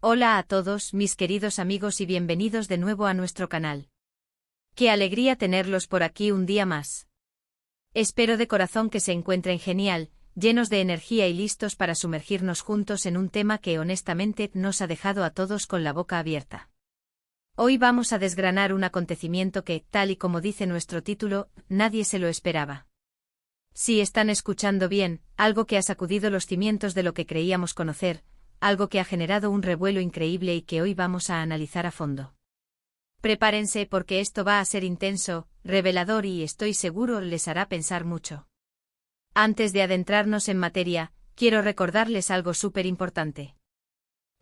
Hola a todos, mis queridos amigos, y bienvenidos de nuevo a nuestro canal. Qué alegría tenerlos por aquí un día más. Espero de corazón que se encuentren genial, llenos de energía y listos para sumergirnos juntos en un tema que honestamente nos ha dejado a todos con la boca abierta. Hoy vamos a desgranar un acontecimiento que, tal y como dice nuestro título, nadie se lo esperaba. Si están escuchando bien, algo que ha sacudido los cimientos de lo que creíamos conocer, algo que ha generado un revuelo increíble y que hoy vamos a analizar a fondo. Prepárense porque esto va a ser intenso, revelador y estoy seguro les hará pensar mucho. Antes de adentrarnos en materia, quiero recordarles algo súper importante.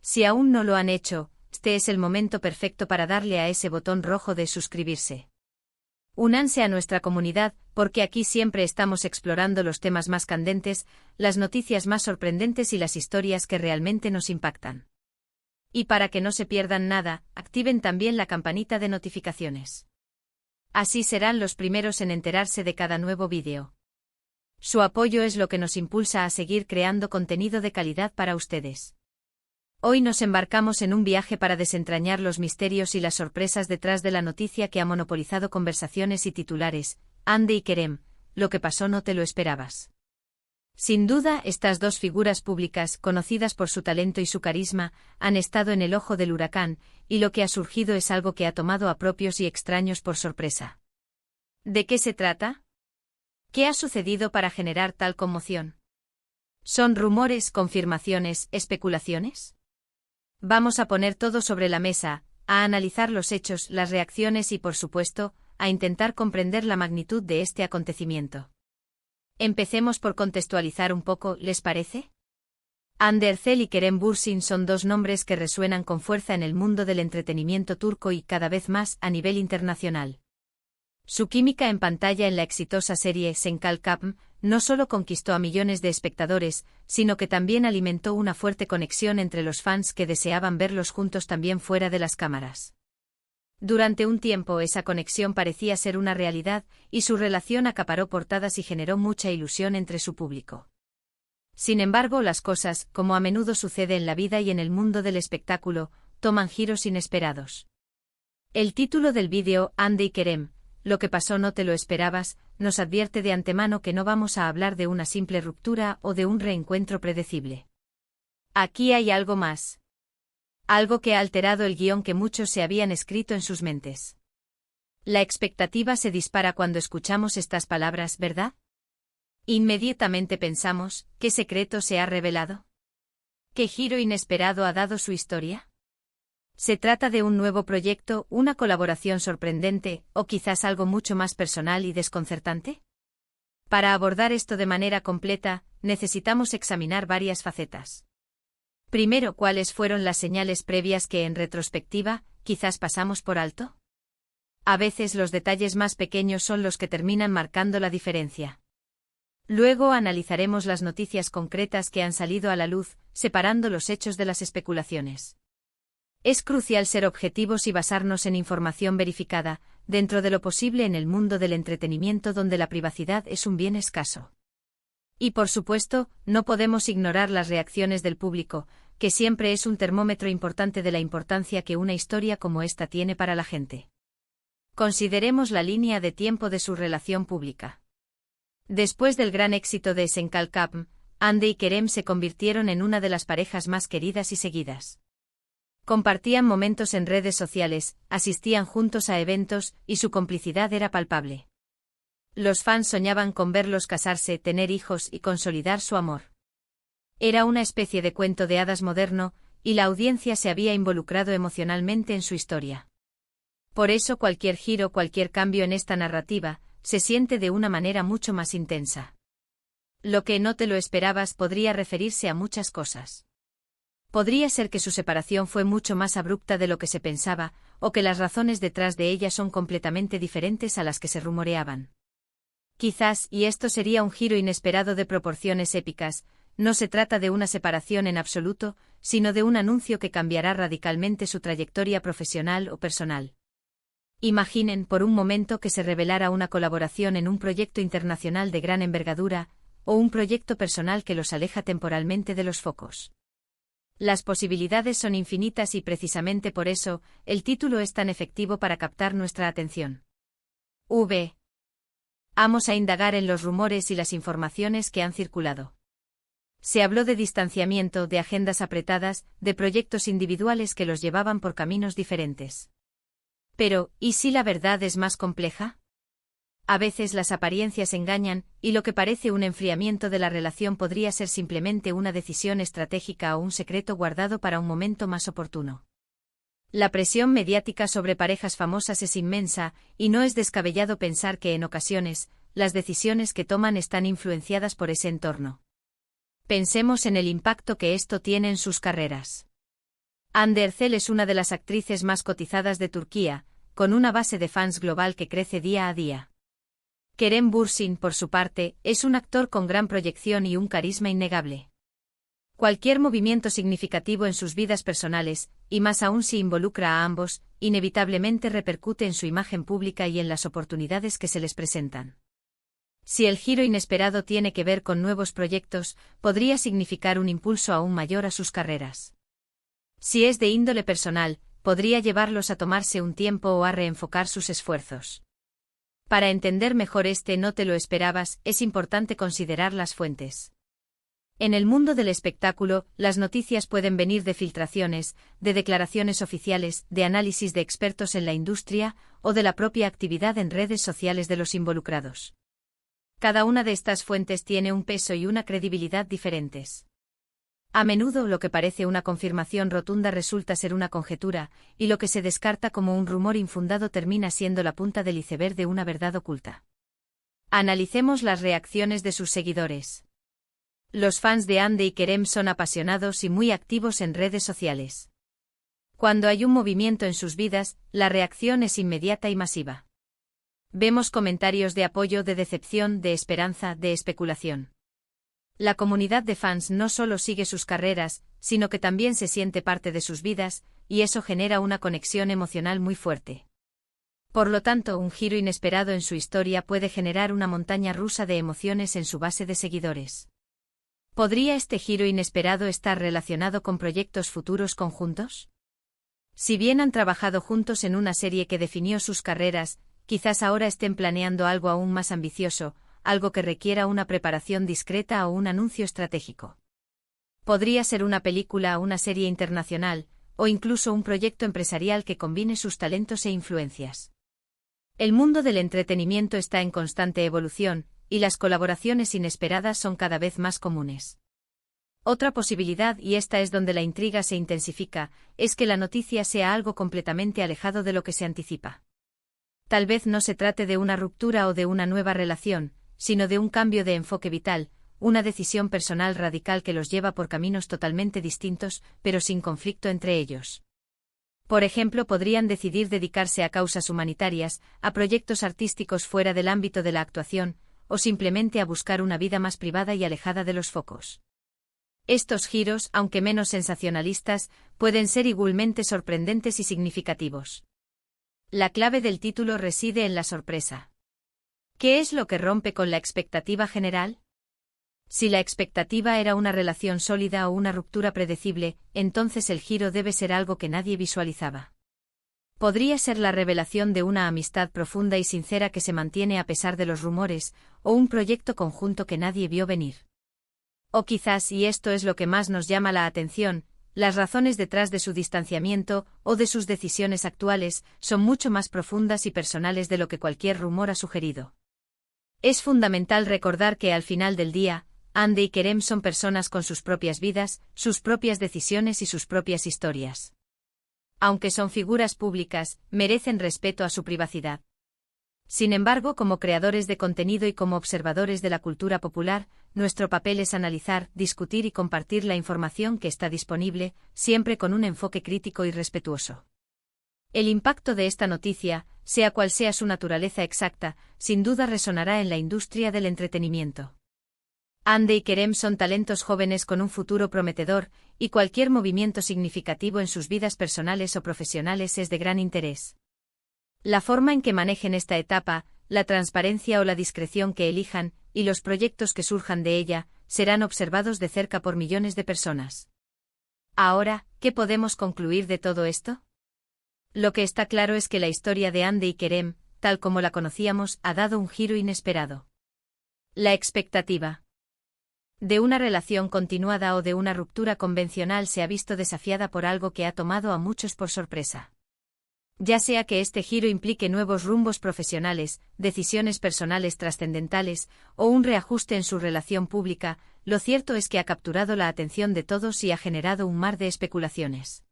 Si aún no lo han hecho, este es el momento perfecto para darle a ese botón rojo de suscribirse. Únanse a nuestra comunidad, porque aquí siempre estamos explorando los temas más candentes, las noticias más sorprendentes y las historias que realmente nos impactan. Y para que no se pierdan nada, activen también la campanita de notificaciones. Así serán los primeros en enterarse de cada nuevo vídeo. Su apoyo es lo que nos impulsa a seguir creando contenido de calidad para ustedes. Hoy nos embarcamos en un viaje para desentrañar los misterios y las sorpresas detrás de la noticia que ha monopolizado conversaciones y titulares. Hande y Kerem, lo que pasó no te lo esperabas. Sin duda, estas dos figuras públicas, conocidas por su talento y su carisma, han estado en el ojo del huracán, y lo que ha surgido es algo que ha tomado a propios y extraños por sorpresa. ¿De qué se trata? ¿Qué ha sucedido para generar tal conmoción? ¿Son rumores, confirmaciones, especulaciones? Vamos a poner todo sobre la mesa, a analizar los hechos, las reacciones y, por supuesto, a intentar comprender la magnitud de este acontecimiento. Empecemos por contextualizar un poco, ¿les parece? Hande Erçel y Kerem Bürsin son dos nombres que resuenan con fuerza en el mundo del entretenimiento turco y cada vez más a nivel internacional. Su química en pantalla en la exitosa serie Senkalkapm no solo conquistó a millones de espectadores, sino que también alimentó una fuerte conexión entre los fans que deseaban verlos juntos también fuera de las cámaras. Durante un tiempo esa conexión parecía ser una realidad, y su relación acaparó portadas y generó mucha ilusión entre su público. Sin embargo, las cosas, como a menudo sucede en la vida y en el mundo del espectáculo, toman giros inesperados. El título del vídeo, Hande y Kerem, lo que pasó no te lo esperabas, nos advierte de antemano que no vamos a hablar de una simple ruptura o de un reencuentro predecible. Aquí hay algo más. Algo que ha alterado el guión que muchos se habían escrito en sus mentes. La expectativa se dispara cuando escuchamos estas palabras, ¿verdad? Inmediatamente pensamos, ¿qué secreto se ha revelado? ¿Qué giro inesperado ha dado su historia? ¿Se trata de un nuevo proyecto, una colaboración sorprendente, o quizás algo mucho más personal y desconcertante? Para abordar esto de manera completa, necesitamos examinar varias facetas. Primero, ¿cuáles fueron las señales previas que en retrospectiva, quizás pasamos por alto? A veces los detalles más pequeños son los que terminan marcando la diferencia. Luego analizaremos las noticias concretas que han salido a la luz, separando los hechos de las especulaciones. Es crucial ser objetivos y basarnos en información verificada, dentro de lo posible en el mundo del entretenimiento donde la privacidad es un bien escaso. Y por supuesto, no podemos ignorar las reacciones del público, que siempre es un termómetro importante de la importancia que una historia como esta tiene para la gente. Consideremos la línea de tiempo de su relación pública. Después del gran éxito de Senkalkapm, Hande y Kerem se convirtieron en una de las parejas más queridas y seguidas. Compartían momentos en redes sociales, asistían juntos a eventos, y su complicidad era palpable. Los fans soñaban con verlos casarse, tener hijos y consolidar su amor. Era una especie de cuento de hadas moderno, y la audiencia se había involucrado emocionalmente en su historia. Por eso cualquier giro, cualquier cambio en esta narrativa, se siente de una manera mucho más intensa. Lo que no te lo esperabas podría referirse a muchas cosas. Podría ser que su separación fue mucho más abrupta de lo que se pensaba, o que las razones detrás de ella son completamente diferentes a las que se rumoreaban. Quizás, y esto sería un giro inesperado de proporciones épicas, no se trata de una separación en absoluto, sino de un anuncio que cambiará radicalmente su trayectoria profesional o personal. Imaginen por un momento que se revelara una colaboración en un proyecto internacional de gran envergadura, o un proyecto personal que los aleja temporalmente de los focos. Las posibilidades son infinitas y precisamente por eso, el título es tan efectivo para captar nuestra atención. Vamos a indagar en los rumores y las informaciones que han circulado. Se habló de distanciamiento, de agendas apretadas, de proyectos individuales que los llevaban por caminos diferentes. Pero, ¿y si la verdad es más compleja? A veces las apariencias engañan, y lo que parece un enfriamiento de la relación podría ser simplemente una decisión estratégica o un secreto guardado para un momento más oportuno. La presión mediática sobre parejas famosas es inmensa, y no es descabellado pensar que en ocasiones, las decisiones que toman están influenciadas por ese entorno. Pensemos en el impacto que esto tiene en sus carreras. Hande Erçel es una de las actrices más cotizadas de Turquía, con una base de fans global que crece día a día. Kerem Bürsin, por su parte, es un actor con gran proyección y un carisma innegable. Cualquier movimiento significativo en sus vidas personales, y más aún si involucra a ambos, inevitablemente repercute en su imagen pública y en las oportunidades que se les presentan. Si el giro inesperado tiene que ver con nuevos proyectos, podría significar un impulso aún mayor a sus carreras. Si es de índole personal, podría llevarlos a tomarse un tiempo o a reenfocar sus esfuerzos. Para entender mejor no te lo esperabas, es importante considerar las fuentes. En el mundo del espectáculo, las noticias pueden venir de filtraciones, de declaraciones oficiales, de análisis de expertos en la industria, o de la propia actividad en redes sociales de los involucrados. Cada una de estas fuentes tiene un peso y una credibilidad diferentes. A menudo lo que parece una confirmación rotunda resulta ser una conjetura, y lo que se descarta como un rumor infundado termina siendo la punta del iceberg de una verdad oculta. Analicemos las reacciones de sus seguidores. Los fans de Hande y Kerem son apasionados y muy activos en redes sociales. Cuando hay un movimiento en sus vidas, la reacción es inmediata y masiva. Vemos comentarios de apoyo, de decepción, de esperanza, de especulación. La comunidad de fans no solo sigue sus carreras, sino que también se siente parte de sus vidas, y eso genera una conexión emocional muy fuerte. Por lo tanto, un giro inesperado en su historia puede generar una montaña rusa de emociones en su base de seguidores. ¿Podría este giro inesperado estar relacionado con proyectos futuros conjuntos? Si bien han trabajado juntos en una serie que definió sus carreras, quizás ahora estén planeando algo aún más ambicioso, algo que requiera una preparación discreta o un anuncio estratégico. Podría ser una película, una serie internacional, o incluso un proyecto empresarial que combine sus talentos e influencias. El mundo del entretenimiento está en constante evolución, y las colaboraciones inesperadas son cada vez más comunes. Otra posibilidad, y esta es donde la intriga se intensifica, es que la noticia sea algo completamente alejado de lo que se anticipa. Tal vez no se trate de una ruptura o de una nueva relación, sino de un cambio de enfoque vital, una decisión personal radical que los lleva por caminos totalmente distintos, pero sin conflicto entre ellos. Por ejemplo, podrían decidir dedicarse a causas humanitarias, a proyectos artísticos fuera del ámbito de la actuación, o simplemente a buscar una vida más privada y alejada de los focos. Estos giros, aunque menos sensacionalistas, pueden ser igualmente sorprendentes y significativos. La clave del título reside en la sorpresa. ¿Qué es lo que rompe con la expectativa general? Si la expectativa era una relación sólida o una ruptura predecible, entonces el giro debe ser algo que nadie visualizaba. Podría ser la revelación de una amistad profunda y sincera que se mantiene a pesar de los rumores, o un proyecto conjunto que nadie vio venir. O quizás, y esto es lo que más nos llama la atención, las razones detrás de su distanciamiento o de sus decisiones actuales son mucho más profundas y personales de lo que cualquier rumor ha sugerido. Es fundamental recordar que al final del día, Hande y Kerem son personas con sus propias vidas, sus propias decisiones y sus propias historias. Aunque son figuras públicas, merecen respeto a su privacidad. Sin embargo, como creadores de contenido y como observadores de la cultura popular, nuestro papel es analizar, discutir y compartir la información que está disponible, siempre con un enfoque crítico y respetuoso. El impacto de esta noticia, sea cual sea su naturaleza exacta, sin duda resonará en la industria del entretenimiento. Hande y Kerem son talentos jóvenes con un futuro prometedor, y cualquier movimiento significativo en sus vidas personales o profesionales es de gran interés. La forma en que manejen esta etapa, la transparencia o la discreción que elijan, y los proyectos que surjan de ella, serán observados de cerca por millones de personas. Ahora, ¿qué podemos concluir de todo esto? Lo que está claro es que la historia de Hande y Kerem, tal como la conocíamos, ha dado un giro inesperado. La expectativa de una relación continuada o de una ruptura convencional se ha visto desafiada por algo que ha tomado a muchos por sorpresa. Ya sea que este giro implique nuevos rumbos profesionales, decisiones personales trascendentales, o un reajuste en su relación pública, lo cierto es que ha capturado la atención de todos y ha generado un mar de especulaciones.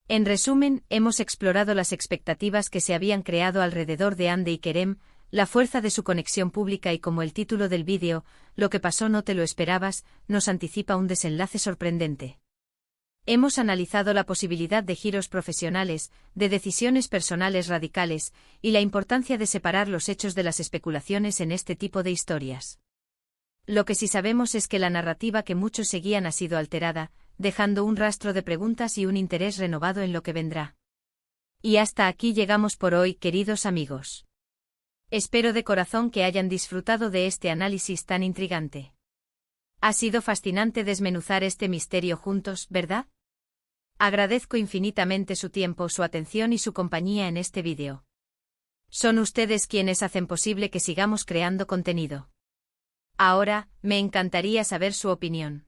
En resumen, hemos explorado las expectativas que se habían creado alrededor de Hande y Kerem, la fuerza de su conexión pública y como el título del vídeo, lo que pasó no te lo esperabas, nos anticipa un desenlace sorprendente. Hemos analizado la posibilidad de giros profesionales, de decisiones personales radicales, y la importancia de separar los hechos de las especulaciones en este tipo de historias. Lo que sí sabemos es que la narrativa que muchos seguían ha sido alterada, dejando un rastro de preguntas y un interés renovado en lo que vendrá. Y hasta aquí llegamos por hoy, queridos amigos. Espero de corazón que hayan disfrutado de este análisis tan intrigante. Ha sido fascinante desmenuzar este misterio juntos, ¿verdad? Agradezco infinitamente su tiempo, su atención y su compañía en este vídeo. Son ustedes quienes hacen posible que sigamos creando contenido. Ahora, me encantaría saber su opinión.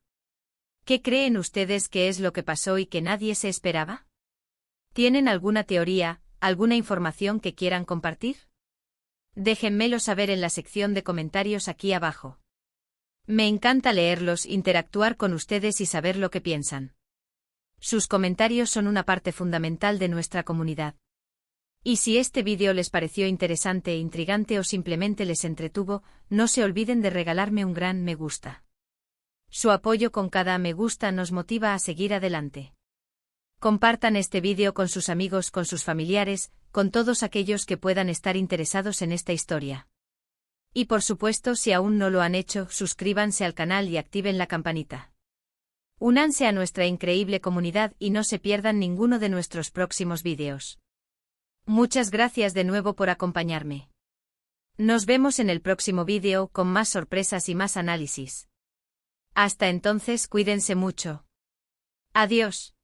¿Qué creen ustedes que es lo que pasó y que nadie se esperaba? ¿Tienen alguna teoría, alguna información que quieran compartir? Déjenmelo saber en la sección de comentarios aquí abajo. Me encanta leerlos, interactuar con ustedes y saber lo que piensan. Sus comentarios son una parte fundamental de nuestra comunidad. Y si este vídeo les pareció interesante e intrigante o simplemente les entretuvo, no se olviden de regalarme un gran me gusta. Su apoyo con cada me gusta nos motiva a seguir adelante. Compartan este vídeo con sus amigos, con sus familiares, con todos aquellos que puedan estar interesados en esta historia. Y por supuesto, si aún no lo han hecho, suscríbanse al canal y activen la campanita. Únanse a nuestra increíble comunidad y no se pierdan ninguno de nuestros próximos vídeos. Muchas gracias de nuevo por acompañarme. Nos vemos en el próximo vídeo con más sorpresas y más análisis. Hasta entonces, cuídense mucho. Adiós.